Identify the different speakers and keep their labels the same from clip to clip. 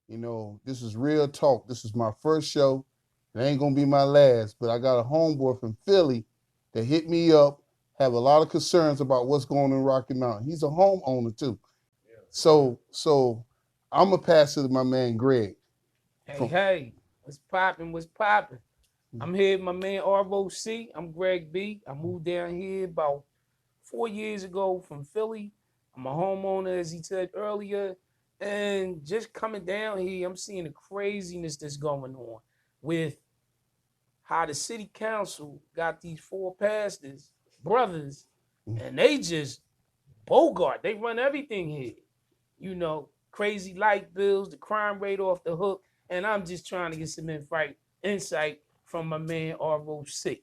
Speaker 1: This is real talk. This is my first show. It ain't gonna be my last, but I got a homeboy from Philly that hit me up, have a lot of concerns about what's going on in Rocky Mountain. He's a homeowner too. So I'm gonna pass it to my man Greg.
Speaker 2: Hey,
Speaker 1: From
Speaker 2: hey, what's poppin'? What's poppin'? I'm here with my man ROC. I'm Greg B. I moved down here about 4 years ago from Philly. I'm a homeowner, as he said earlier. And just coming down here, I'm seeing the craziness that's going on with how the city council got these four pastors, brothers, and they just bogart. They run everything here. Crazy light bills, the crime rate off the hook. And I'm just trying to get some insight from my man ROC.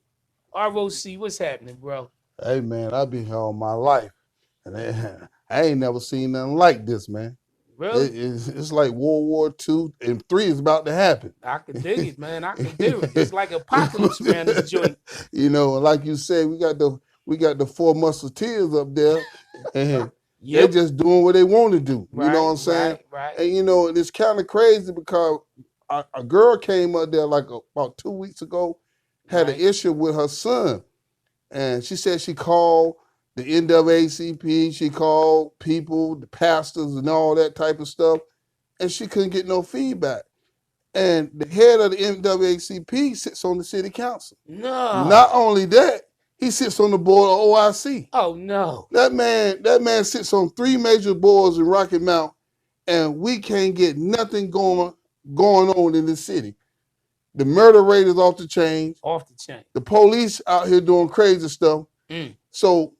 Speaker 2: ROC, what's happening, bro?
Speaker 1: Hey man, I've been here all my life, and I ain't never seen nothing like this, man.
Speaker 2: Really?
Speaker 1: It's like World War II and three is about to happen.
Speaker 2: I could dig it, man. I could dig it. It's like apocalypse around this joint.
Speaker 1: Like you said, we got the four musketeers up there, and they're
Speaker 2: Yep.
Speaker 1: just doing what they want to do. You know what
Speaker 2: Right,
Speaker 1: I'm saying?
Speaker 2: right, right.
Speaker 1: And and it's kind of crazy because a girl came up there like about 2 weeks ago, had an
Speaker 2: Right.
Speaker 1: issue with her son, and she said she called the NAACP, she called people, the pastors, and all that type of stuff, and she couldn't get no feedback. And the head of the NAACP sits on the city council.
Speaker 2: No.
Speaker 1: Not only that, he sits on the board of OIC.
Speaker 2: Oh no.
Speaker 1: That man sits on three major boards in Rocky Mount, and we can't get nothing going on in the city. The murder rate is off the chain.
Speaker 2: Off the chain.
Speaker 1: The police out here doing crazy stuff.
Speaker 2: Mm.
Speaker 1: So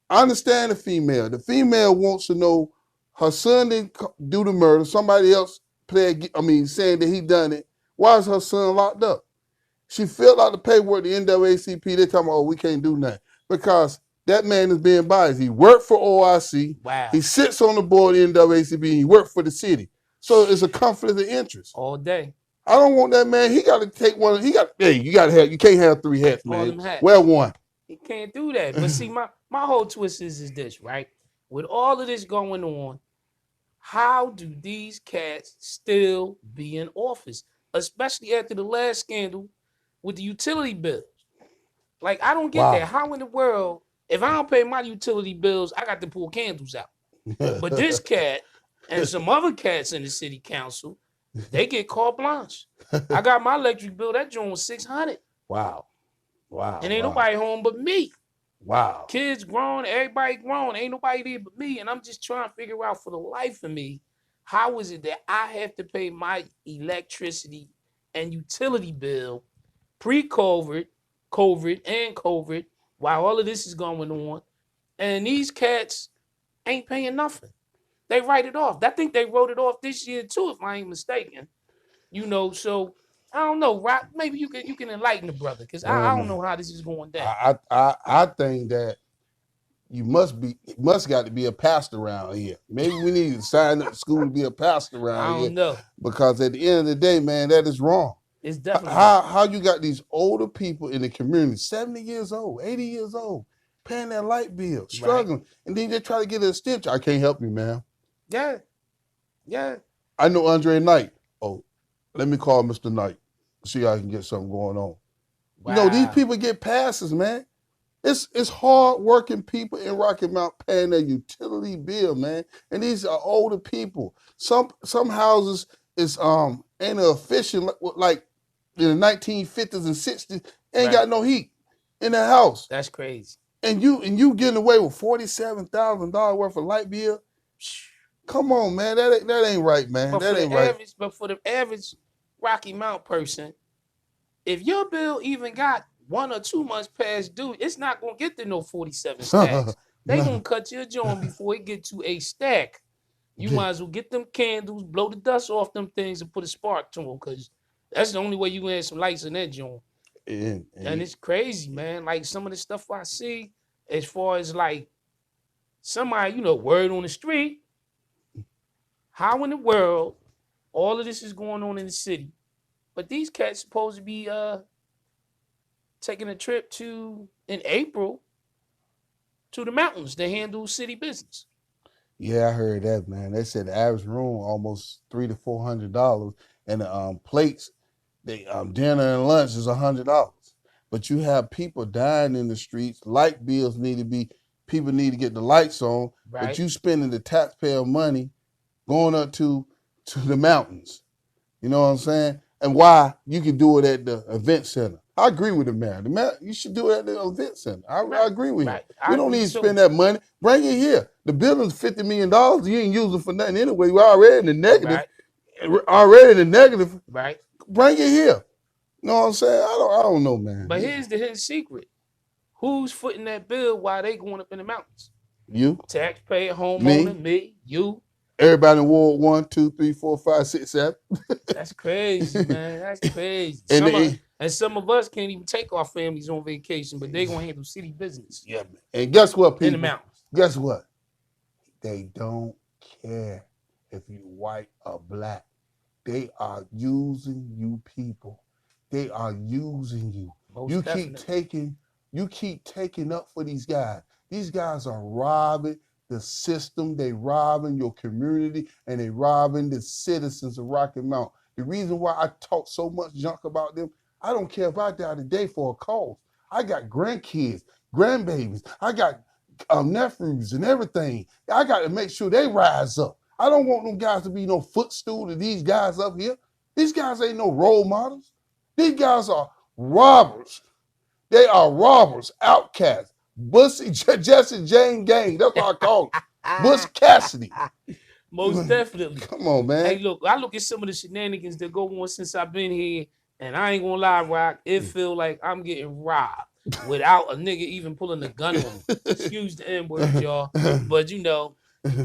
Speaker 1: I understand the female. The female wants to know her son didn't do the murder. Somebody else saying that he done it. Why is her son locked up? She filled out the paperwork, the NAACP, they talking about, oh, we can't do nothing. Because that man is being biased. He worked for OIC.
Speaker 2: Wow.
Speaker 1: He sits on the board of the NAACP. He worked for the city. So it's a conflict of interest.
Speaker 2: All day.
Speaker 1: I don't want that man. He got to take one. You can't have three hats,
Speaker 2: All
Speaker 1: man.
Speaker 2: them hats.
Speaker 1: Wear one.
Speaker 2: He can't do that. But see, my whole twist is this, right? With all of this going on, how do these cats still be in office? Especially after the last scandal with the utility bills. Like, I don't get that.
Speaker 1: Wow.
Speaker 2: How in the world, if I don't pay my utility bills, I got to pull candles out. But this cat and some other cats in the city council, they get carte blanche. I got my electric bill, that joint was $600.
Speaker 1: Wow. Wow.
Speaker 2: And ain't nobody home but me.
Speaker 1: Wow.
Speaker 2: Kids grown, everybody grown. Ain't nobody there but me. And I'm just trying to figure out for the life of me, how is it that I have to pay my electricity and utility bill pre-COVID, COVID, while all of this is going on, and these cats ain't paying nothing. They write it off. I think they wrote it off this year too, if I ain't mistaken. So I don't know, Rock. Maybe you can enlighten the brother, because I don't know how this is going down.
Speaker 1: I think that you must got to be a pastor around here. Maybe we need to sign up to school to be a pastor
Speaker 2: I
Speaker 1: around here.
Speaker 2: don't know.
Speaker 1: Because at the end of the day, man, that is wrong.
Speaker 2: It's definitely
Speaker 1: How you got these older people in the community, 70 years old, 80 years old, paying that light bill, struggling, and then they try to get a stitch. I can't help you, man.
Speaker 2: Yeah.
Speaker 1: I know Andre Knight. Oh, let me call Mr. Knight, see how I can get something going on.
Speaker 2: Wow.
Speaker 1: These people get passes, man. It's hard working people in Rocky Mount paying their utility bill, man. And these are older people. Some houses is ain't efficient like in the 1950s and 60s, ain't got no heat in the house.
Speaker 2: That's crazy.
Speaker 1: And you getting away with $47,000 worth of light bill? Come on, man. That ain't right, man.
Speaker 2: But
Speaker 1: that
Speaker 2: for
Speaker 1: ain't
Speaker 2: the
Speaker 1: right.
Speaker 2: average, but for the average Rocky Mount person, if your bill even got 1 or 2 months past due, it's not gonna get to no 47 stacks. They gonna cut your joint before it get to a stack. You might as well get them candles, blow the dust off them things, and put a spark to them, because that's the only way you add some lights in that joint. And it's crazy, man. Like, some of the stuff I see, as far as like somebody, word on the street, how in the world all of this is going on in the city, but these cats supposed to be taking a trip in April to the mountains to handle city business.
Speaker 1: Yeah, I heard that, man. They said the average room almost $300 to $400, and the plates, they dinner and lunch is $100. But you have people dying in the streets. Light bills need to be. People need to get the lights on, but
Speaker 2: Right.
Speaker 1: you spending the taxpayer money going up to the mountains. You know what I'm saying? And why you can do it at the event center. I agree with the mayor. The mayor, you should do it at the event center. I
Speaker 2: Right.
Speaker 1: agree with him.
Speaker 2: Right. I
Speaker 1: We don't
Speaker 2: agree
Speaker 1: need to
Speaker 2: too.
Speaker 1: spend that money. Bring it here. The building's $50 million. You ain't using for nothing anyway. We're already in the negative.
Speaker 2: Right.
Speaker 1: Already in the negative.
Speaker 2: Right.
Speaker 1: Bring it here. You know what I'm saying? I don't know, man.
Speaker 2: But here's the hidden secret. Who's footing that bill while they going up in the mountains?
Speaker 1: You,
Speaker 2: Taxpayer, homeowner,
Speaker 1: me,
Speaker 2: me, you.
Speaker 1: everybody in Ward 1, 2, 3, 4, 5, 6, 7.
Speaker 2: That's crazy, man. That's crazy.
Speaker 1: And
Speaker 2: Some of us can't even take our families on vacation, but they gonna handle city business
Speaker 1: yeah, man. And guess what,
Speaker 2: in the
Speaker 1: people?
Speaker 2: mountains.
Speaker 1: Guess what? They don't care if you white or black. They are using you people. They are using you.
Speaker 2: Most
Speaker 1: You
Speaker 2: definitely.
Speaker 1: keep taking up for these guys. These guys are robbing the system. They robbing your community, and they robbing the citizens of Rocky Mount. The reason why I talk so much junk about them, I don't care if I die today for a cause. I got grandkids, grandbabies. I got nephews and everything. I got to make sure they rise up. I don't want them guys to be no footstool to these guys up here. These guys ain't no role models. These guys are robbers. They are robbers, outcasts. Bussy, Jesse Jane Gang. That's what I call them. Bush Cassidy.
Speaker 2: Most definitely.
Speaker 1: Come on, man.
Speaker 2: Hey, look, I look at some of the shenanigans that go on since I've been here, and I ain't gonna lie, Rock, it feel like I'm getting robbed without a nigga even pulling a gun on me. Excuse the N-word, y'all. But you know,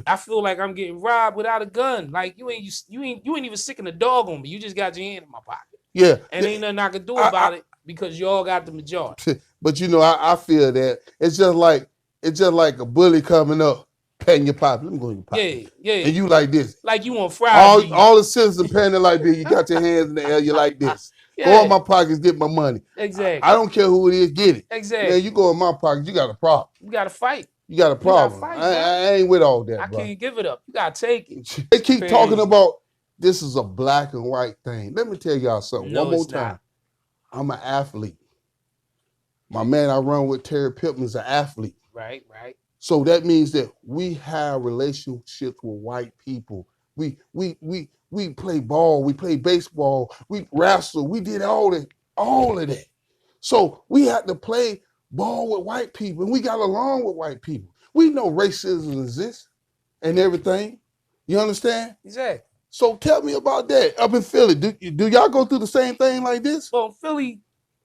Speaker 2: I feel like I'm getting robbed without a gun. Like you ain't even sicking a dog on me. You just got your hand in my pocket.
Speaker 1: Yeah.
Speaker 2: And ain't nothing I can do about it because y'all got the majority.
Speaker 1: But you know, I feel that it's just like a bully coming up, patting your pocket. Let me go in your pocket.
Speaker 2: Yeah.
Speaker 1: And you like this.
Speaker 2: Like you on Friday.
Speaker 1: All the citizens patting like this. You got your hands in the air. You like this.
Speaker 2: Yeah.
Speaker 1: Go in my pockets, get my money.
Speaker 2: Exactly.
Speaker 1: I don't care who it is, get it.
Speaker 2: Exactly.
Speaker 1: Man, you go in my pockets, you got a problem.
Speaker 2: You got to fight.
Speaker 1: You got a problem.
Speaker 2: Fight,
Speaker 1: I ain't with all that,
Speaker 2: I
Speaker 1: bro.
Speaker 2: can't give it up. You got to take it.
Speaker 1: They keep talking about this is a black and white thing. Let me tell y'all something one more time.
Speaker 2: Not.
Speaker 1: I'm an athlete. My man I run with, Terry Pittman, is an athlete.
Speaker 2: Right.
Speaker 1: So that means that we have relationships with white people. We play ball, we play baseball, we wrestle, we did all of that. So we had to play ball with white people, and we got along with white people. We know racism exists and everything. You understand?
Speaker 2: Exactly.
Speaker 1: So tell me about that. Up in Philly, do y'all go through the same thing like this?
Speaker 2: Well, Philly,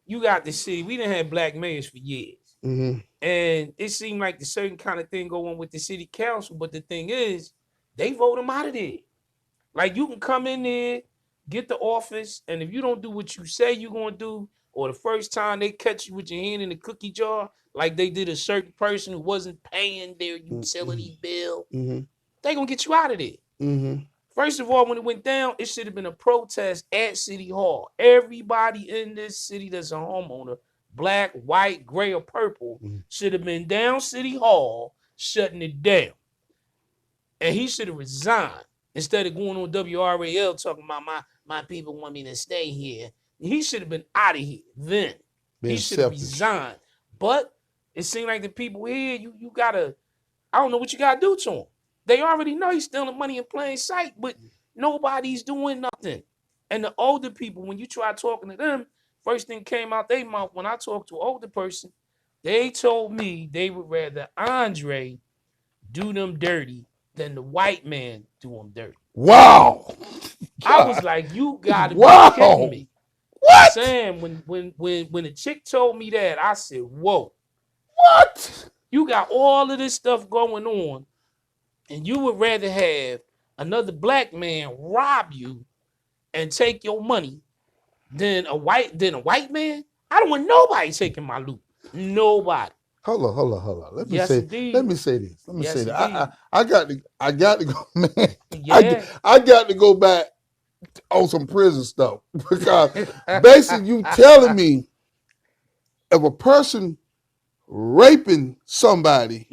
Speaker 2: you got to see, we done had black mayors for years.
Speaker 1: Mm-hmm.
Speaker 2: And it seemed like the certain kind of thing go on with the city council. But the thing is, they vote them out of there. Like you can come in there, get the office, and if you don't do what you say you're going to do, or the first time they catch you with your hand in the cookie jar, like they did a certain person who wasn't paying their utility bill, they going to get you out of there.
Speaker 1: Mm-hmm.
Speaker 2: First of all, when it went down, it should have been a protest at City Hall. Everybody in this city that's a homeowner, black, white, gray, or purple, should have been down City Hall shutting it down. And he should have resigned instead of going on WRAL talking about my people want me to stay here. He should have been out of here then. He should have resigned. But it seemed like the people here, you gotta, I don't know what you gotta do to him. They already know he's stealing money in plain sight, but nobody's doing nothing. And the older people, when you try talking to them, first thing came out their mouth when I talked to an older person, they told me they would rather Andre do them dirty than the white man do them dirty.
Speaker 1: Wow.
Speaker 2: I was like, you gotta be kidding me.
Speaker 1: What?
Speaker 2: Sam, when the chick told me that, I said, whoa.
Speaker 1: What?
Speaker 2: You got all of this stuff going on, and you would rather have another black man rob you and take your money than a white man? I don't want nobody taking my loot. Nobody.
Speaker 1: Hold on. Let me say this. I got to go, man.
Speaker 2: Yeah.
Speaker 1: I got to go back on some prison stuff because basically you telling me if a person raping somebody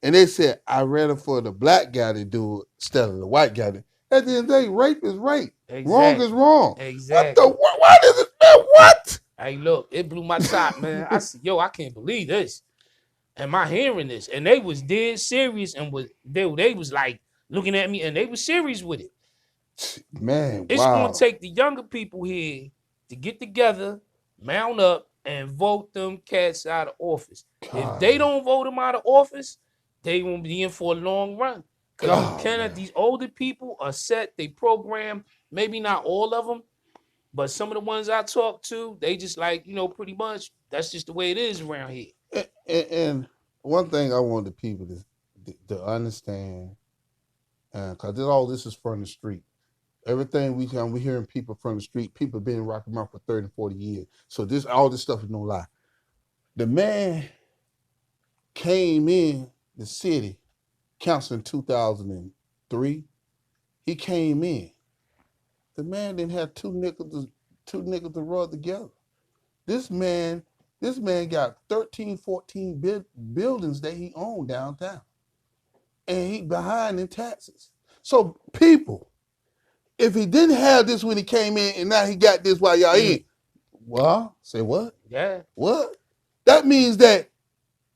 Speaker 1: And they said, I'd rather for the black guy to do it instead of the white guy. At the end of the day, rape is rape. Wrong is
Speaker 2: Exactly.
Speaker 1: wrong. What the,
Speaker 2: Exactly.
Speaker 1: why does it, man, what?
Speaker 2: Hey, look, it blew my top, man. I said, yo, I can't believe this. Am I hearing this? And they was dead serious and they was like looking at me and they was serious with it.
Speaker 1: Man,
Speaker 2: It's gonna
Speaker 1: wow.
Speaker 2: take the younger people here to get together, mount up, and vote them cats out of office. If they
Speaker 1: God,
Speaker 2: don't vote them out of office, they won't be in for a long run. Because you
Speaker 1: God,
Speaker 2: cannot,
Speaker 1: man.
Speaker 2: these older people are set, they program, maybe not all of them, but some of the ones I talk to, they just like, pretty much that's just the way it is around here.
Speaker 1: And one thing I want the people to understand, because all this is from the street. Everything we hearing people from the street, people been in Rocky Mount for 30, 40 years. So all this stuff is no lie. The man came in the city, council in 2003. He came in. The man didn't have two nickels to rub together. This man, this man got 13, 14 buildings that he owned downtown. And he behind in taxes. So people, if he didn't have this when he came in and now he got this while y'all in, well, say what?
Speaker 2: Yeah.
Speaker 1: What? That means that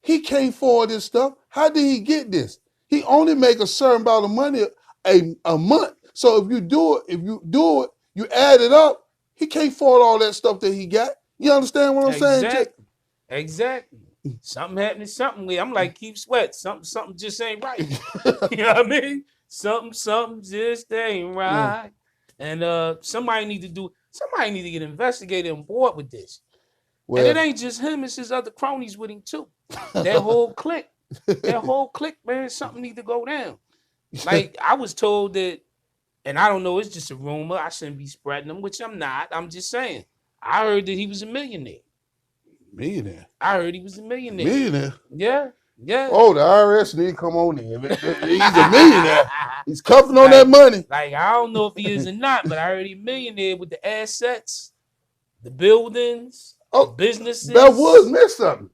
Speaker 1: he can't afford this stuff. How did he get this? He only make a certain amount of money a month. So if you do it, you add it up. He can't afford all that stuff that he got. You understand what I'm saying, Jay?
Speaker 2: Exactly. Exactly. Something happening, something with. I'm like, keep sweat. Something just ain't right. You know what I mean? Something just ain't right. And somebody need to get investigated on board with this. And it
Speaker 1: Well,
Speaker 2: ain't just him, it's his other cronies with him too. That whole clique. That whole clique, man, something need to go down. Like I was told that, and I don't know, it's just a rumor. I shouldn't be spreading them, which I'm not. I'm just saying. I heard that he was a millionaire.
Speaker 1: millionaire.
Speaker 2: I heard he was a millionaire.
Speaker 1: Millionaire.
Speaker 2: Yeah, yeah.
Speaker 1: Oh, the IRS need to come on in. He's a millionaire. He's cuffing on that
Speaker 2: like,
Speaker 1: money.
Speaker 2: like I don't know if he is or not, but I heard he a millionaire with the assets, the buildings, the
Speaker 1: Oh,
Speaker 2: businesses.
Speaker 1: Bell Woods missed something.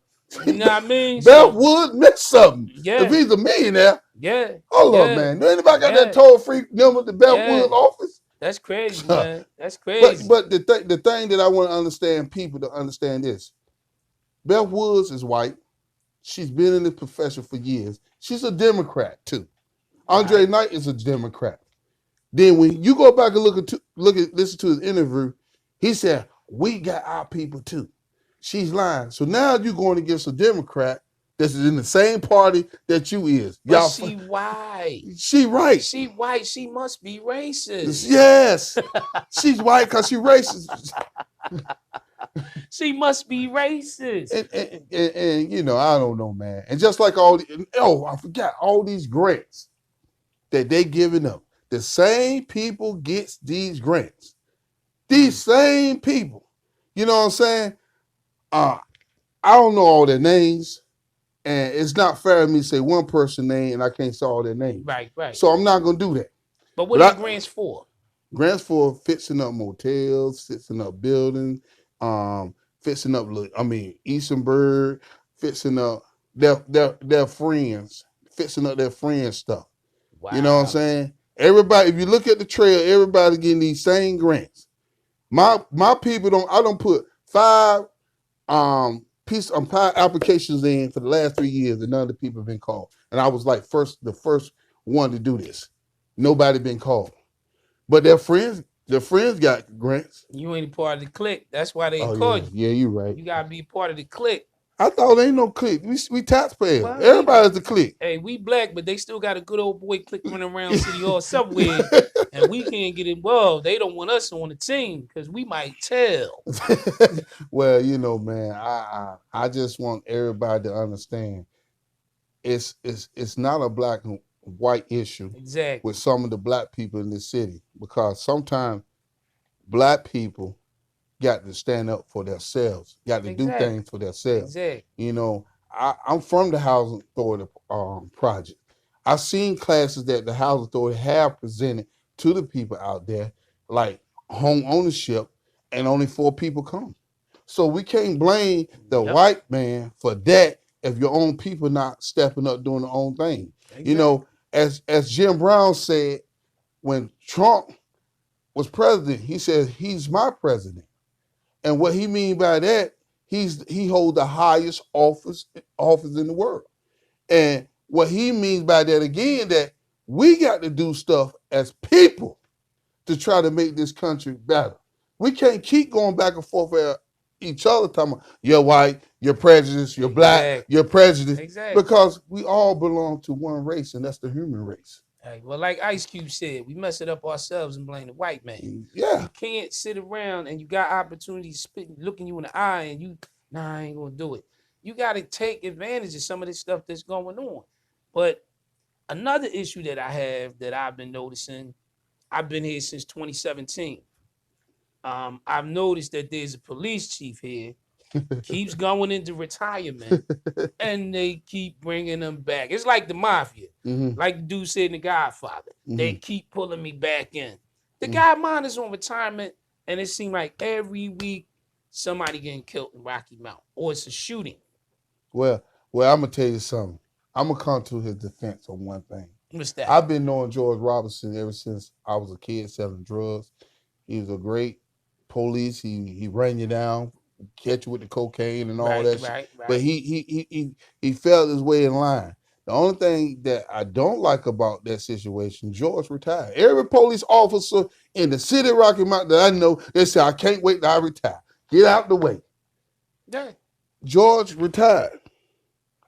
Speaker 2: You know what I mean?
Speaker 1: Bell
Speaker 2: So
Speaker 1: Woods missed something.
Speaker 2: yeah,
Speaker 1: If he's a millionaire,
Speaker 2: yeah,
Speaker 1: hold up,
Speaker 2: yeah,
Speaker 1: man. Do anybody got that
Speaker 2: yeah,
Speaker 1: toll-free number to Bell
Speaker 2: yeah.
Speaker 1: Woods office?
Speaker 2: That's crazy, man. That's
Speaker 1: but
Speaker 2: crazy.
Speaker 1: but the thing that I want to understand people to understand this: Bell Woods is white. She's been in the profession for years. She's a Democrat too. Andre
Speaker 2: Right.
Speaker 1: Knight is a Democrat. Then when you go back and listen to his interview, he said, "We got our people too." She's lying. So now you're going against a Democrat that's in the same party that you is.
Speaker 2: But
Speaker 1: Y'all,
Speaker 2: she white.
Speaker 1: she right.
Speaker 2: She white. She must be racist.
Speaker 1: Yes, she's white because she racist.
Speaker 2: She must be racist.
Speaker 1: And I don't know, man. And just like I forgot all these grants that they giving up. The same people gets these grants. These same people. You know what I'm saying? Uh, I don't know all their names, and it's not fair of me to say one person name and I can't say all their names.
Speaker 2: Right, right.
Speaker 1: So I'm not gonna do that.
Speaker 2: But what
Speaker 1: But
Speaker 2: are the grants for?
Speaker 1: grants for fixing up motels, fixing up buildings, fixing up. Easternburg, fixing up their friends, fixing up their friends stuff. You know what I'm
Speaker 2: Wow.
Speaker 1: saying? Everybody, if you look at the trail, everybody getting these same grants. My people don't. I don't put five five applications in for the last 3 years, and none of the people have been called. And I was like the first one to do this. Nobody been called, but their friends got grants.
Speaker 2: You ain't a part of the clique. That's why they
Speaker 1: Oh
Speaker 2: call
Speaker 1: yeah,
Speaker 2: you.
Speaker 1: yeah, you right.
Speaker 2: You gotta be part of the clique.
Speaker 1: I thought ain't no clique. We taxpayers.
Speaker 2: Well,
Speaker 1: Everybody's a clique.
Speaker 2: Hey, we black, but they still got a good old boy clique running around City Hall somewhere, and we can't get involved. They don't want us on the team because we might tell.
Speaker 1: Well, man, I just want everybody to understand it's not a black and white issue
Speaker 2: Exactly.
Speaker 1: with some of the black people in this city, because sometimes black people got to stand up for themselves, got to do
Speaker 2: Exactly.
Speaker 1: things for themselves.
Speaker 2: Exactly.
Speaker 1: I'm from the Housing Authority project. I've seen classes that the Housing Authority have presented to the people out there, like home ownership, and only 4 people come. So we can't blame the
Speaker 2: Yep.
Speaker 1: white man for that if your own people not stepping up doing their own thing. You
Speaker 2: Exactly.
Speaker 1: know, as Jim Brown said when Trump was president, he said he's my president. And what he mean by that, he hold the highest office in the world. And what he means by that again, that we got to do stuff as people to try to make this country better. We can't keep going back and forth at each other talking about you're white, you're prejudiced, you're black,
Speaker 2: Exactly.
Speaker 1: you're prejudiced,
Speaker 2: Exactly.
Speaker 1: because we all belong to one race, and that's the human race.
Speaker 2: Hey, well, like Ice Cube said, we mess it up ourselves and blame the white man.
Speaker 1: Yeah.
Speaker 2: You can't sit around and you got opportunities spitting, looking you in the eye, and you, nah, I ain't gonna do it. You got to take advantage of some of this stuff that's going on. But another issue that I have that I've been noticing, I've been here since 2017. I've noticed that there's a police chief here, keeps going into retirement, and they keep bringing them back. It's like the mafia.
Speaker 1: Mhm.
Speaker 2: Like the dude said in The Godfather. They
Speaker 1: Mhm.
Speaker 2: keep pulling me back in. The
Speaker 1: Mhm.
Speaker 2: guy mine is on retirement, and it seemed like every week somebody getting killed in Rocky Mount, or it's a shooting.
Speaker 1: Well, I'm gonna tell you something. I'm gonna come to his defense on one thing.
Speaker 2: What's that?
Speaker 1: I've been knowing George Robinson ever since I was a kid selling drugs. He was a great police. He ran you down, catch you with the cocaine and all
Speaker 2: Right,
Speaker 1: that shit.
Speaker 2: right, right.
Speaker 1: But he felt his way in line. The only thing that I don't like about that situation, George retired. Every police officer in the city of Rocky Mount that I know, they say, I can't wait till I retire. Get out the way.
Speaker 2: Yeah.
Speaker 1: George retired.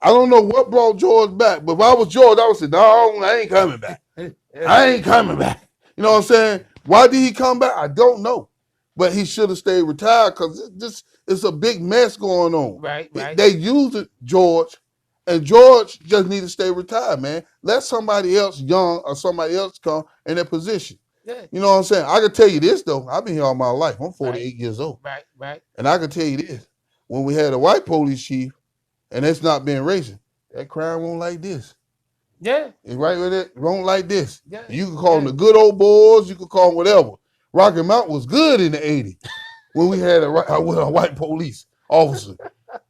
Speaker 1: I don't know what brought George back, but if I was George, I would say, no, I ain't coming back. I ain't coming back. You know what I'm saying? Why did he come back? I don't know. But he should have stayed retired because this is a big mess going on.
Speaker 2: Right, right.
Speaker 1: They used it, George, and George just need to stay retired, man. Let somebody else young or somebody else come in that position.
Speaker 2: Yeah.
Speaker 1: You know what I'm saying? I can tell you this, though. I've been here all my life. I'm 48
Speaker 2: Right.
Speaker 1: years old.
Speaker 2: Right, right.
Speaker 1: And I can tell you this. When we had a white police chief, and it's not being racist, that crime won't like this.
Speaker 2: Yeah.
Speaker 1: It's right with it, won't like this.
Speaker 2: Yeah.
Speaker 1: You can call them the good old boys, you can call them whatever. Rocky Mount was good in the 80s when we had a white police officer.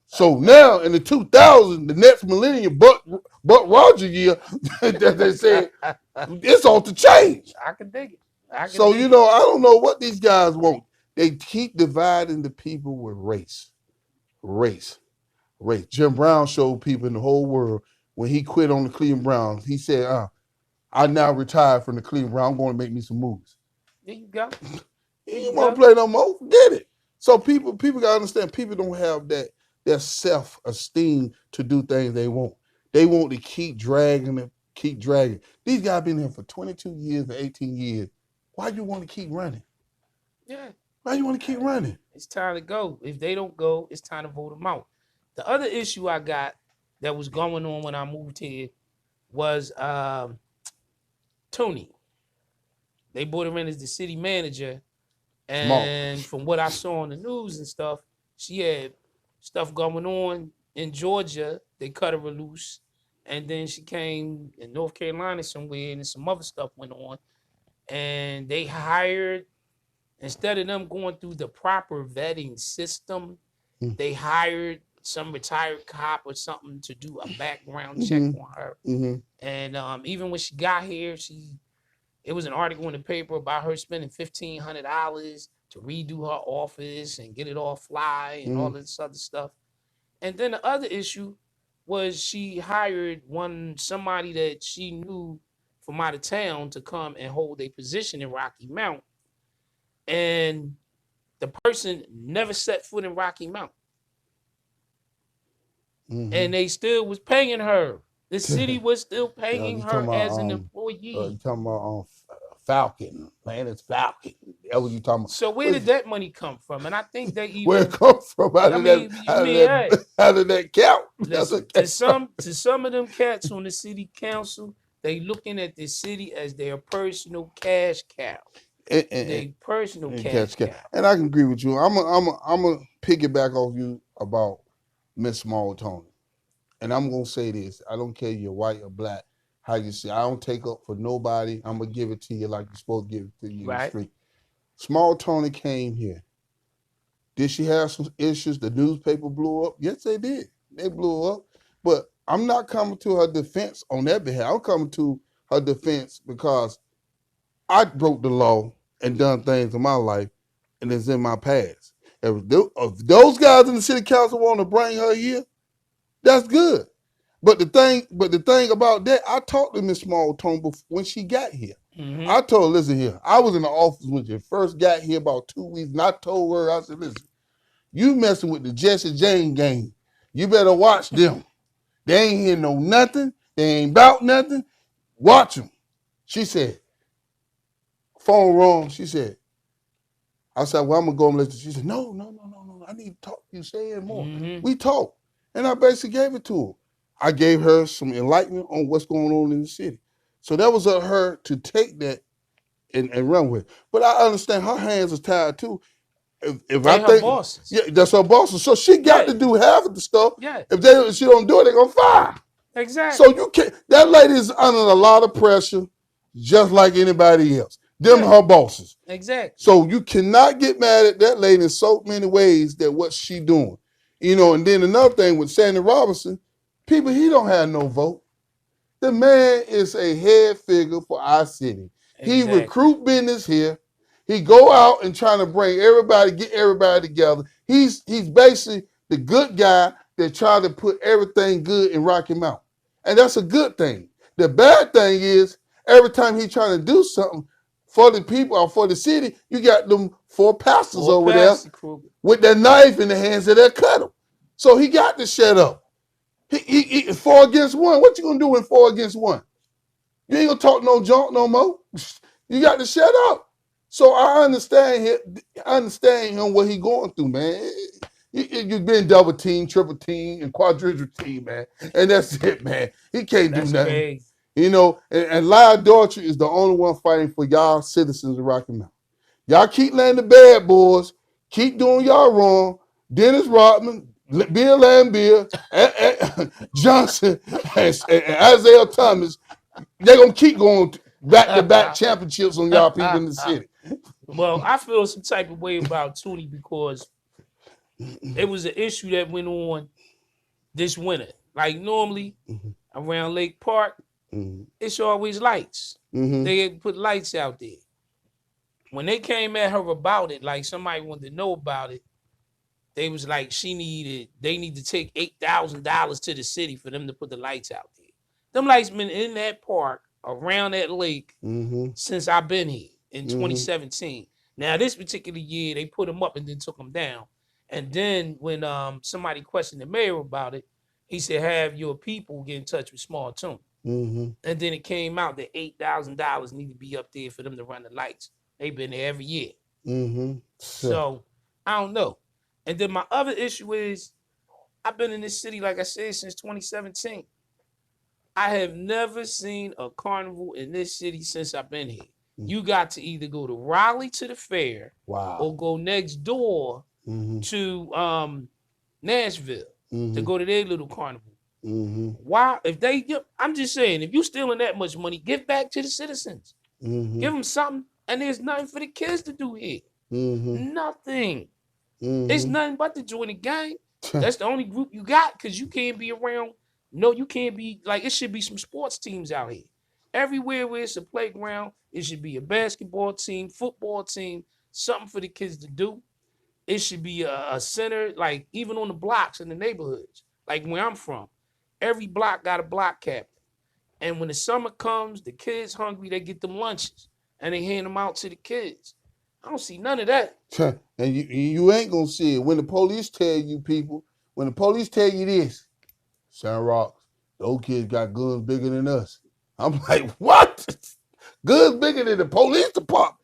Speaker 1: So now in the 2000s, the next millennium, Buck Roger year, that they said it's off the change.
Speaker 2: I can dig it. I can
Speaker 1: So,
Speaker 2: dig
Speaker 1: you
Speaker 2: it.
Speaker 1: know, I don't know what these guys want. They keep dividing the people with race. Race. Race. Jim Brown showed people in the whole world when he quit on the Cleveland Browns. He said, I now retired from the Cleveland Browns. I'm going to make me some movies.
Speaker 2: There you go.
Speaker 1: He didn't want to play no more. Forget it. So people gotta understand. People don't have that self-esteem to do things they want. They want to keep dragging it, keep dragging. These guys been here for 22 years and 18 years. Why you want to keep running?
Speaker 2: Yeah.
Speaker 1: Why you want to keep running?
Speaker 2: It's time to go. If they don't go, it's time to vote them out. The other issue I got that was going on when I moved here was Tony. They brought her in as the city manager, and
Speaker 1: Smart.
Speaker 2: from what I saw on the news and stuff, she had stuff going on in Georgia. They cut her loose, and then she came in North Carolina somewhere, and some other stuff went on. And they hired, instead of them going through the proper vetting system, they hired some retired cop or something to do a background check on her. And even when she got here, it was an article in the paper about her spending $1,500 to redo her office and get it all fly and all this other stuff. And then the other issue was she hired somebody that she knew from out of town to come and hold a position in Rocky Mount. And the person never set foot in Rocky Mount. And they still was paying her. The city was still paying her as an employee.
Speaker 1: You talking about Falcon, man? It's Falcon. That what you talking about?
Speaker 2: So where did that money come from? And I think they even
Speaker 1: where it come from? Out of that count.
Speaker 2: Listen, to some of them cats on the city council, they looking at the city as their personal cash cow. They personal cash cow.
Speaker 1: And I can agree with you. I'm a piggyback off you about Miss Small Tony. And I'm gonna say this: I don't care you're white or black, how you see. I don't take up for nobody. I'm gonna give it to you like you're supposed to give it to you in the street. Small Tony came here. Did she have some issues? The newspaper blew up. Yes, they did. They blew up. But I'm not coming to her defense on that behalf. I'm coming to her defense because I broke the law and done things in my life, and it's in my past. If those guys in the city council want to bring her here, that's good. But the thing about that, I talked to Miss Small Tone when she got here.
Speaker 2: Mm-hmm.
Speaker 1: I told her, listen here, I was in the office when she first got here about 2 weeks, and I told her, I said, listen, you messing with the Jesse Jane gang. You better watch them. They ain't here know nothing. They ain't about nothing. Watch them. She said, phone wrong. She said, I said, well, I'm going to go and listen. She said, no. I need to talk to you. Say it more.
Speaker 2: Mm-hmm.
Speaker 1: We talked. And I basically gave it to her. I gave her some enlightenment on what's going on in the city. So that was up her to take that and run with it. But I understand her hands are tied too. If I
Speaker 2: They her
Speaker 1: think,
Speaker 2: bosses.
Speaker 1: yeah, that's her boss. So she got
Speaker 2: Yeah.
Speaker 1: to do half of the stuff.
Speaker 2: Yeah.
Speaker 1: If she don't do it, they're going to fire. So
Speaker 2: Exactly.
Speaker 1: you can't, that lady is under a lot of pressure, just like anybody else. Them
Speaker 2: Yeah.
Speaker 1: her bosses.
Speaker 2: Exactly.
Speaker 1: So you cannot get mad at that lady in so many ways that what she doing. And then another thing with Sandy Robinson, people, he don't have no vote. The man is a head figure for our city. He
Speaker 2: Exactly.
Speaker 1: recruit business here. He go out and trying to bring everybody, get everybody together. He's basically the good guy that tried to put everything good in Rocky Mount. And that's a good thing. The bad thing is every time he trying to do something for the people or for the city, you got them four pastors
Speaker 2: Or
Speaker 1: over there
Speaker 2: Pastor Kruger.
Speaker 1: with their knife in the hands of their cut him. So he got to shut up. He 4 against 1. What you gonna do when 4 against 1? You ain't gonna talk no junk no more. You got to shut up. So I understand him. I understand him what he going through, man. You've been double team, triple team, and quadruple team, man. And that's it, man. He can't do
Speaker 2: That's
Speaker 1: nothing.
Speaker 2: crazy.
Speaker 1: And Lyle Daughtry is the only one fighting for y'all citizens of Rocky Mount. Y'all keep letting the bad boys keep doing y'all wrong. Dennis Rodman, Bill Lambier, Johnson, and Isaiah Thomas, they're going to keep going back-to-back championships on y'all people in the city.
Speaker 2: Well, I feel some type of way about Tootie because it was an issue that went on this winter. Like normally around Lake Park, it's always lights.
Speaker 1: Mm-hmm.
Speaker 2: They put lights out there. When they came at her about it, like somebody wanted to know about it, they was like they need to take $8,000 to the city for them to put the lights out there. Them lights been in that park around that lake since I've been here in 2017. Now this particular year they put them up and then took them down. And then when somebody questioned the mayor about it, he said have your people get in touch with Small Tune. And then it came out that $8,000 need to be up there for them to run the lights. They've been there every year. So I don't know. And then my other issue is I've been in this city, like I said, since 2017. I have never seen a carnival in this city since I've been here. You got to either go to Raleigh to the fair or go next door to Nashville to go to their little carnival. Why? I'm just saying, if you stealing that much money, give back to the citizens. Give them something. And there's nothing for the kids to do here. Nothing. It's nothing but to join the gang. That's the only group you got because you can't be around. No, you can't be like it should be some sports teams out here. Everywhere where it's a playground, it should be a basketball team, football team, something for the kids to do. It should be a center, like even on the blocks in the neighborhoods, like where I'm from. Every block got a block captain. And when the summer comes, the kids hungry, they get them lunches and they hand them out to the kids. I don't see none of that.
Speaker 1: And you ain't gonna see it when the police tell you people. When the police tell you this, San Rocks, those kids got guns bigger than us. I'm like, what? Guns bigger than the police department?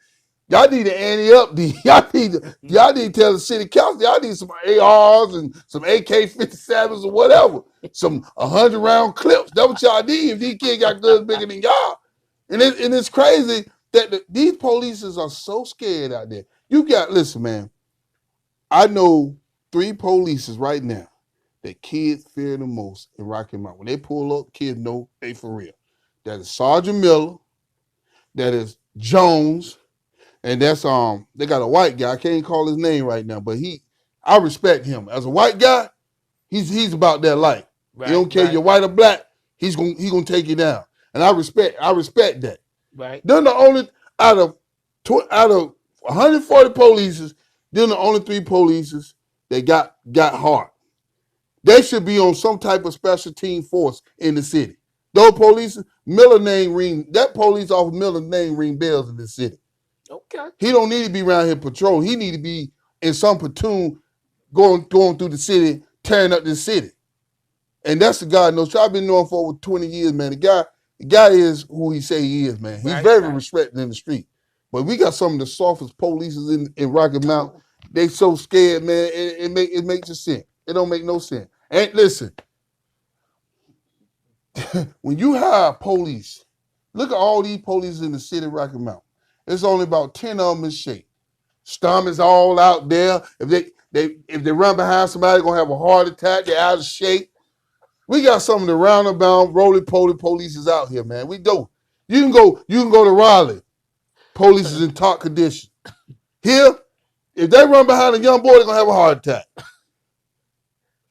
Speaker 1: Y'all need to ante up. Y'all need to tell the city council. Y'all need some ARs and some AK-57s or whatever. Some 100-round clips. That's what y'all need if these kids got guns bigger than y'all. And it's crazy that these polices are so scared out there. Listen, man. I know 3 polices right now that kids fear the most in Rocky Mount. When they pull up, kids know they for real. That is Sergeant Miller. That is Jones. And that's they got a white guy. I can't call his name right now, but I respect him. As a white guy, he's about that life. He don't care you're white or black. He gonna take you down, and I respect that.
Speaker 2: Right.
Speaker 1: They're the only out of out of 140 polices. They're the only 3 polices that got heart. They should be on some type of special team force in the city. Those police, Miller name ring, that police officer Miller name ring bells in the city.
Speaker 2: Okay.
Speaker 1: He don't need to be around here patrolling. He need to be in some platoon going through the city, tearing up the city. And that's the guy knows. I've been knowing for over 20 years, man. The guy is who he say he is, man. He's very respected in the street. But we got some of the softest police in Rocky Mount. They so scared, man. It makes sense. It don't make no sense. And listen, when you hire police, look at all these police in the city of Rocky Mount. There's only about 10 of them in shape. Stomachs all out there. If they run behind somebody, they're gonna have a heart attack. They're out of shape. We got some of the roundabout, roly-poly police is out here, man. We do. You can go to Raleigh. Police is in top condition. Here, if they run behind a young boy, they're gonna have a heart attack.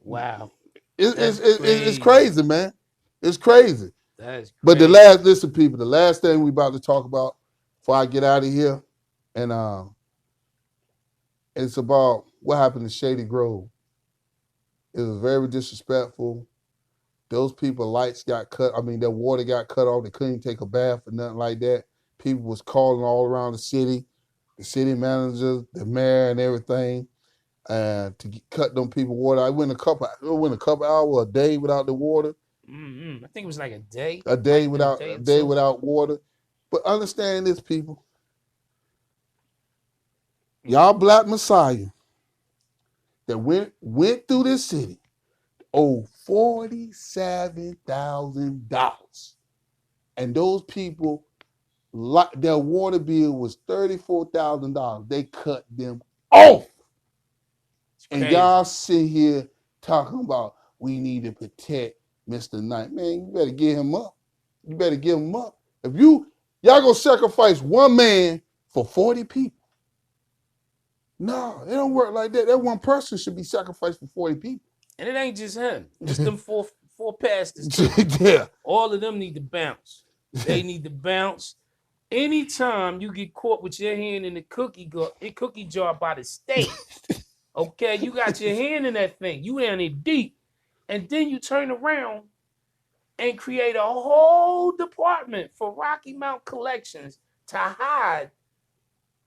Speaker 2: Wow.
Speaker 1: It's crazy, man. It's crazy.
Speaker 2: That's crazy.
Speaker 1: But listen, people, the last thing we about to talk about before I get out of here, and it's about what happened to Shady Grove. It was very disrespectful. Those people, lights got cut. I mean, their water got cut off. They couldn't take a bath or nothing like that. People was calling all around the city managers, the mayor, and everything, to cut them people water. I went a couple hours, a day without the water.
Speaker 2: Mm-hmm. I think it was like a day.
Speaker 1: A day without water. But understand this, people. Y'all black messiah that went through this city owe $47,000. And those people, their water bill was $34,000. They cut them off. And y'all sit here talking about we need to protect Mr. Knight. Man, you better give him up. If y'all gonna sacrifice one man for 40 people. No, it don't work like that. That one person should be sacrificed for 40 people.
Speaker 2: And it ain't just him. It's them four pastors.
Speaker 1: Yeah.
Speaker 2: All of them need to bounce. They need to bounce. Anytime you get caught with your hand in the cookie jar by the state, okay, you got your hand in that thing. You in it deep. And then you turn around and create a whole department for Rocky Mount Collections to hide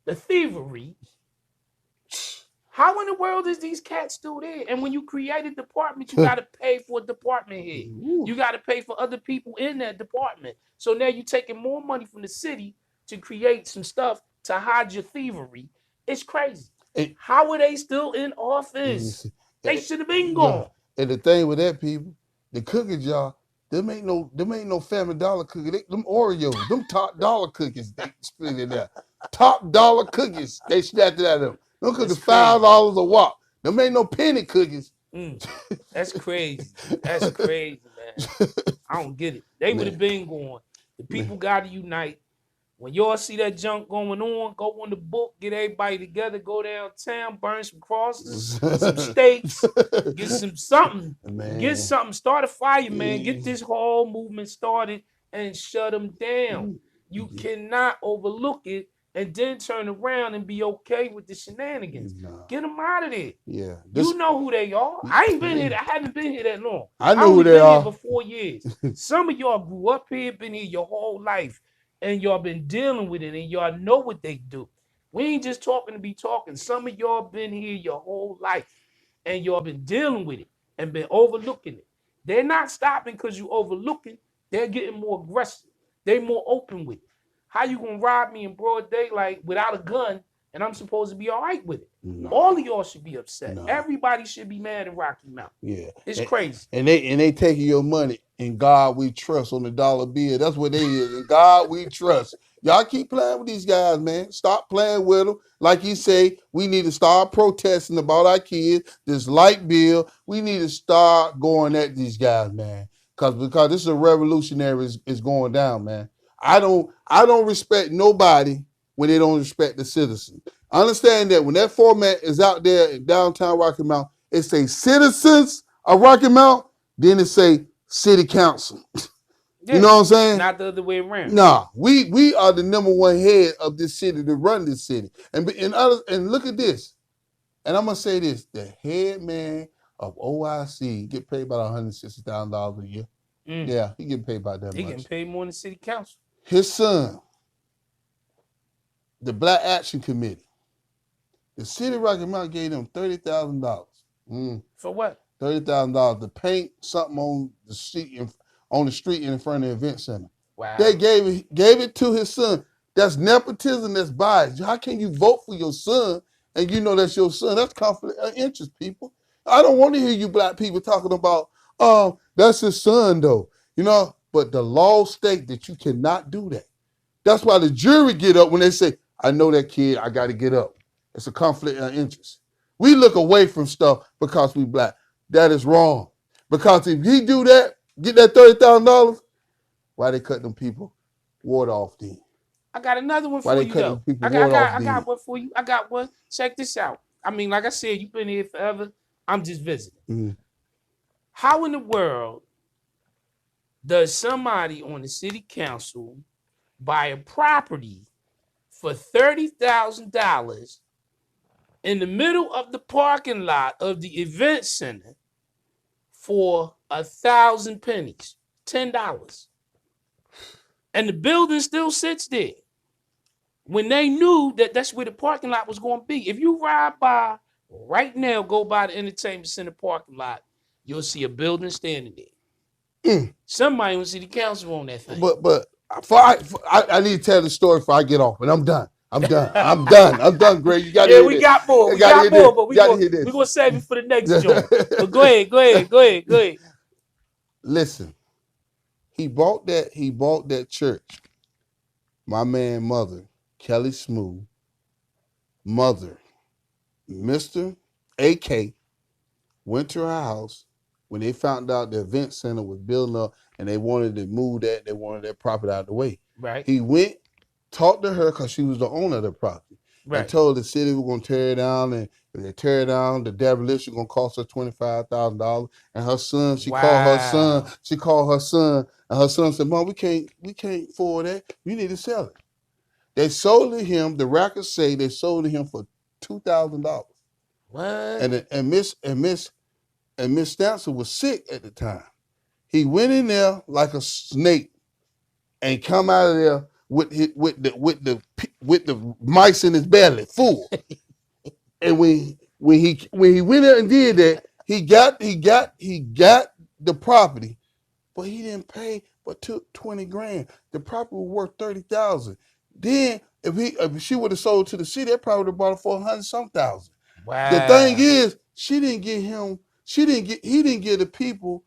Speaker 2: the thievery. How in the world is these cats still there? And when you create a department, you got to pay for a department head. You got to pay for other people in that department. So now you're taking more money from the city to create some stuff to hide your thievery. It's crazy. How are they still in office? They should have been gone.
Speaker 1: And the thing with that, people, the cookie jar, them ain't no Family Dollar cookies. Them Oreos, them top dollar cookies, they split it there. Top dollar cookies, they snatched it out of them. Them cookies $5 a wop. Them ain't no penny cookies.
Speaker 2: That's crazy. That's crazy, man. I don't get it. They would have been gone. The people got to unite. When y'all see that junk going on, go on the book, get everybody together, go downtown, burn some crosses, some steaks, get some something. Man. Get something. Start a fire, man. Get this whole movement started and shut them down. You cannot overlook it and then turn around and be okay with the shenanigans. Nah. Get them out of there. Yeah. You know who they are. I ain't been here. I haven't been here that long.
Speaker 1: I know who they are.
Speaker 2: Been here for 4 years. Some of y'all grew up here, been here your whole life. And y'all been dealing with it, and y'all know what they do. We ain't just talking to be talking. Some of y'all been here your whole life, and y'all been dealing with it and been overlooking it. They're not stopping because you overlooking. They're getting more aggressive. They more open with it. How you gonna rob me in broad daylight without a gun, and I'm supposed to be all right with it? No. All of y'all should be upset. No. Everybody should be mad in Rocky Mount. Yeah, it's crazy.
Speaker 1: And they taking your money. In God we trust on the dollar bill. That's what they is. In God we trust. Y'all keep playing with these guys, man. Stop playing with them. Like you say, we need to start protesting about our kids. This light bill, we need to start going at these guys, man. Because this is a revolutionary is going down, man. I don't respect nobody when they don't respect the citizens. Understand that when that format is out there in downtown Rocky Mount, it says citizens of Rocky Mount. Then it say city council. You
Speaker 2: Yeah.
Speaker 1: know what I'm saying?
Speaker 2: Not the other way around.
Speaker 1: Nah, we are the number one head of this city to run this city. And look at this. And I'm gonna say this: the head man of OIC get paid about $160,000 a year.
Speaker 2: Mm.
Speaker 1: Yeah, he get paid about that
Speaker 2: He getting
Speaker 1: much.
Speaker 2: paid more than city council.
Speaker 1: His son, the Black Action Committee, the city of Rocky Mount gave them $30,000.
Speaker 2: For what?
Speaker 1: $30,000 to paint something on the street in front of the event center.
Speaker 2: Wow.
Speaker 1: They gave it to his son. That's nepotism. That's bias. How can you vote for your son and you know that's your son? That's conflict of interest, people. I don't want to hear you black people talking about, that's his son though. You know, but the law state that you cannot do that. That's why the jury get up when they say, I know that kid, I got to get up. It's a conflict of interest. We look away from stuff because we black. That is wrong. Because if he do that, get that $30,000, why they cut them people water off then?
Speaker 2: I got another one
Speaker 1: Why
Speaker 2: for
Speaker 1: they
Speaker 2: you
Speaker 1: cut them
Speaker 2: though.
Speaker 1: people
Speaker 2: I got, I
Speaker 1: water
Speaker 2: got,
Speaker 1: off
Speaker 2: I
Speaker 1: then?
Speaker 2: got one for you. I got one. Check this out. I mean, like I said, you've been here forever. I'm just visiting.
Speaker 1: Mm.
Speaker 2: How in the world does somebody on the city council buy a property for $30,000 in the middle of the parking lot of the event center for 1,000 pennies, $10, and the building still sits there when they knew that that's where the parking lot was going to be? If you ride by right now, go by the entertainment center parking lot, you'll see a building standing there. Somebody on city council on that thing.
Speaker 1: But I need to tell the story before I get off, and I'm done. I'm done, Greg. You got to
Speaker 2: Yeah,
Speaker 1: hear
Speaker 2: we
Speaker 1: this.
Speaker 2: got more.
Speaker 1: You
Speaker 2: We
Speaker 1: got to
Speaker 2: got
Speaker 1: hear
Speaker 2: more,
Speaker 1: this.
Speaker 2: but
Speaker 1: You got to hear this.
Speaker 2: we're gonna save it for the next joint. But go ahead.
Speaker 1: Listen, he bought that church. My man, mother, Kelly Smooth, mother, Mr. AK, went to her house when they found out the event center was building up and they wanted to move they wanted that property out of the way.
Speaker 2: Right.
Speaker 1: He went, talked to her because she was the owner of the property, and told the city we're going to tear it down, and if they tear it down, the demolition going to cost her $25,000. And her son, she called her son, and her son said, Mom, we can't afford that. You need to sell it. They sold it him. The records say they sold it him for $2,000.
Speaker 2: What?
Speaker 1: And Miss Stanson was sick at the time. He went in there like a snake and come out of there with the mice in his belly full. And when he went there and did that, he got the property, but he didn't pay but took 20 grand. The property was worth 30,000. Then if she would have sold to the city, that probably would have bought it for 100-some-thousand.
Speaker 2: Wow.
Speaker 1: The thing is, he didn't give the people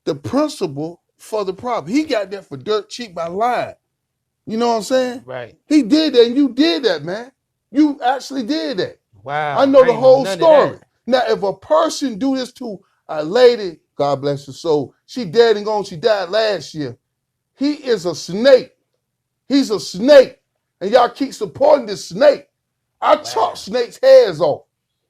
Speaker 1: the principal for the property. He got that for dirt cheap by lying. You know what I'm saying?
Speaker 2: Right.
Speaker 1: He did that, and you did that, man. You actually did that.
Speaker 2: Wow.
Speaker 1: I know the whole story. Now, if a person do this to a lady, God bless her soul, she dead and gone, she died last year. He is a snake. He's a snake. And y'all keep supporting this snake. I chop snakes' heads off.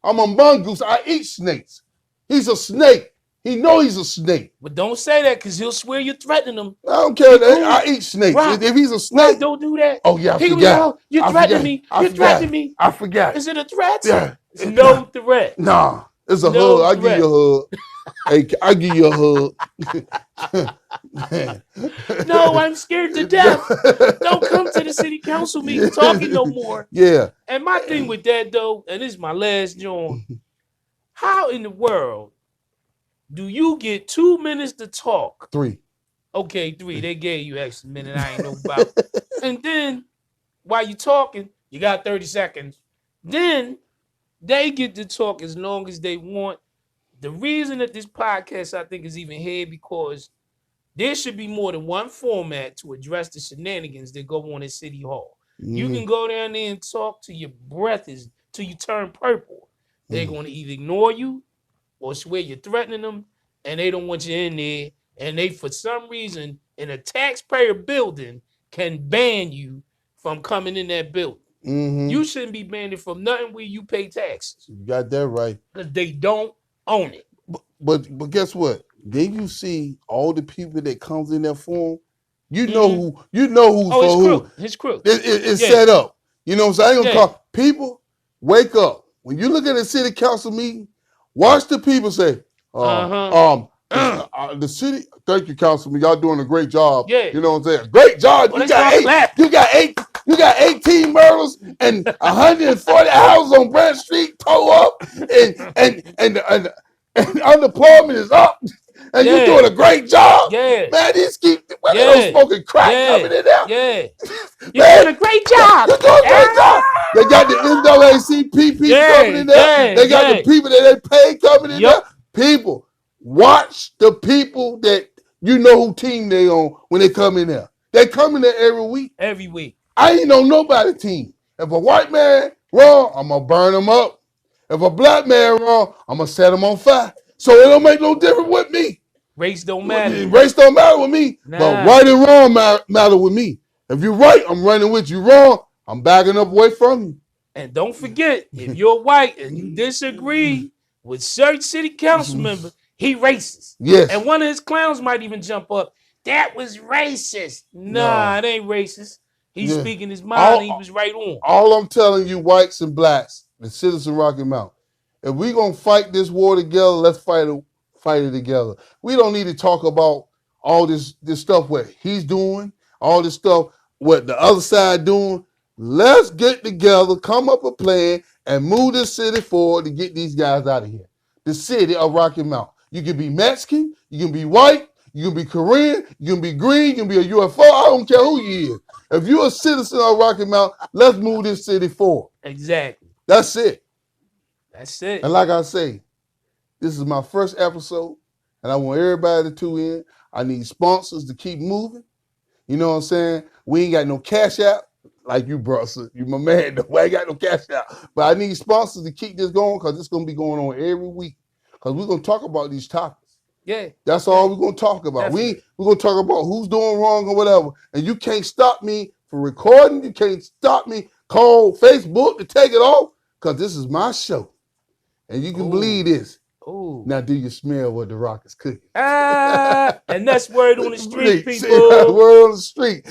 Speaker 1: I'm a mongoose. I eat snakes. He's a snake. He know he's a snake.
Speaker 2: But don't say that because he'll swear you're threatening him.
Speaker 1: I don't care. I eat snakes.
Speaker 2: Rock,
Speaker 1: if he's a snake.
Speaker 2: Rock, don't do that.
Speaker 1: Oh, yeah, I forgot.
Speaker 2: You're threatening me. You're threatening me.
Speaker 1: I forgot.
Speaker 2: Is it a threat?
Speaker 1: Yeah.
Speaker 2: It's no threat.
Speaker 1: Nah. It's a hug. I'll give you a hug. Hey, I'll give you a
Speaker 2: hug. No, I'm scared to death. Don't come to the city council meeting talking no more.
Speaker 1: Yeah.
Speaker 2: And my thing with that, though, and this is my last joint, how in the world do you get 2 minutes to talk?
Speaker 1: 3.
Speaker 2: Okay, 3. They gave you extra minute I ain't know about. And then, while you talking, you got 30 seconds. Then, they get to talk as long as they want. The reason that this podcast, I think, is even here because there should be more than one format to address the shenanigans that go on at City Hall. Mm-hmm. You can go down there and talk till your breath is, till you turn purple. They're going to either ignore you or swear you're threatening them, and they don't want you in there. And they, for some reason, in a taxpayer building, can ban you from coming in that building. Mm-hmm. You shouldn't be banned from nothing where you pay taxes.
Speaker 1: You got that right.
Speaker 2: Because they don't own it.
Speaker 1: But guess what? Then you see all the people that comes in there for him.
Speaker 2: Mm-hmm.
Speaker 1: You know who's
Speaker 2: Oh, his
Speaker 1: for who.
Speaker 2: crew. His crew.
Speaker 1: It's
Speaker 2: Yeah.
Speaker 1: set up. You know what I'm saying? I ain't
Speaker 2: Yeah.
Speaker 1: gonna call people. Wake up. When you look at a city council meeting, watch the people say,
Speaker 2: Uh-huh.
Speaker 1: the city. Thank you, councilman. Y'all doing a great job.
Speaker 2: Yeah.
Speaker 1: You know what I'm saying? Great job.
Speaker 2: Oh, they start clapping.
Speaker 1: You got 18 murders and 140 houses on Branch Street towed up, and unemployment is up, and you
Speaker 2: Yeah.
Speaker 1: doing a great job.
Speaker 2: Yeah.
Speaker 1: Man, these keep where they don't
Speaker 2: Yeah.
Speaker 1: smoking crack
Speaker 2: Yeah.
Speaker 1: coming in there.
Speaker 2: Yeah. You're
Speaker 1: Man,
Speaker 2: doing a great job.
Speaker 1: you're doing a great job.
Speaker 2: Ah!
Speaker 1: They got the NAACP coming
Speaker 2: Yeah.
Speaker 1: in there.
Speaker 2: Yeah.
Speaker 1: They got the
Speaker 2: Yeah.
Speaker 1: people that they pay coming in there.
Speaker 2: Yup.
Speaker 1: People, watch the people that you know who team they on when they come in there. They come in there every week.
Speaker 2: Every week.
Speaker 1: I ain't know nobody team. If a white man wrong, I'm gonna burn him up. If a black man wrong, I'm gonna set him on fire. So it don't make no difference with me.
Speaker 2: Race don't matter.
Speaker 1: Race don't matter with me, but
Speaker 2: Nah.
Speaker 1: right and wrong matter with me. If you're right, I'm running with you. Wrong, I'm backing up away from you.
Speaker 2: And don't forget, if you're white and you disagree with certain city council member, he racist.
Speaker 1: Yes.
Speaker 2: And one of his clowns might even jump up. That was racist. Nah, it ain't racist. He's speaking his mind and he was right on.
Speaker 1: All I'm telling you, whites and blacks, the citizens of Rocky Mount, if we gonna fight this war together, let's fight it together. We don't need to talk about all this stuff what he's doing, all this stuff what the other side doing. Let's get together, come up a plan, and move this city forward to get these guys out of here. The city of Rocky Mount. You can be Mexican, you can be white, you can be Korean, you can be green, you can be a UFO. I don't care who you is. If you're a citizen of Rocky Mount, let's move this city forward.
Speaker 2: Exactly.
Speaker 1: That's it.
Speaker 2: That's it.
Speaker 1: And like I say, this is my first episode, and I want everybody to tune in. I need sponsors to keep moving. You know what I'm saying? We ain't got no cash out like you, bro. So you my man. I ain't got no cash out. But I need sponsors to keep this going because it's going to be going on every week. Because we're going to talk about these topics.
Speaker 2: Yeah.
Speaker 1: That's all we're going to talk about. We're going to talk about who's doing wrong or whatever. And you can't stop me from recording. You can't stop me. Call Facebook to take it off because this is my show. And you can believe this.
Speaker 2: Ooh.
Speaker 1: Now, do you smell what the Rock is cooking?
Speaker 2: And that's word on the street, people.
Speaker 1: Word on the street.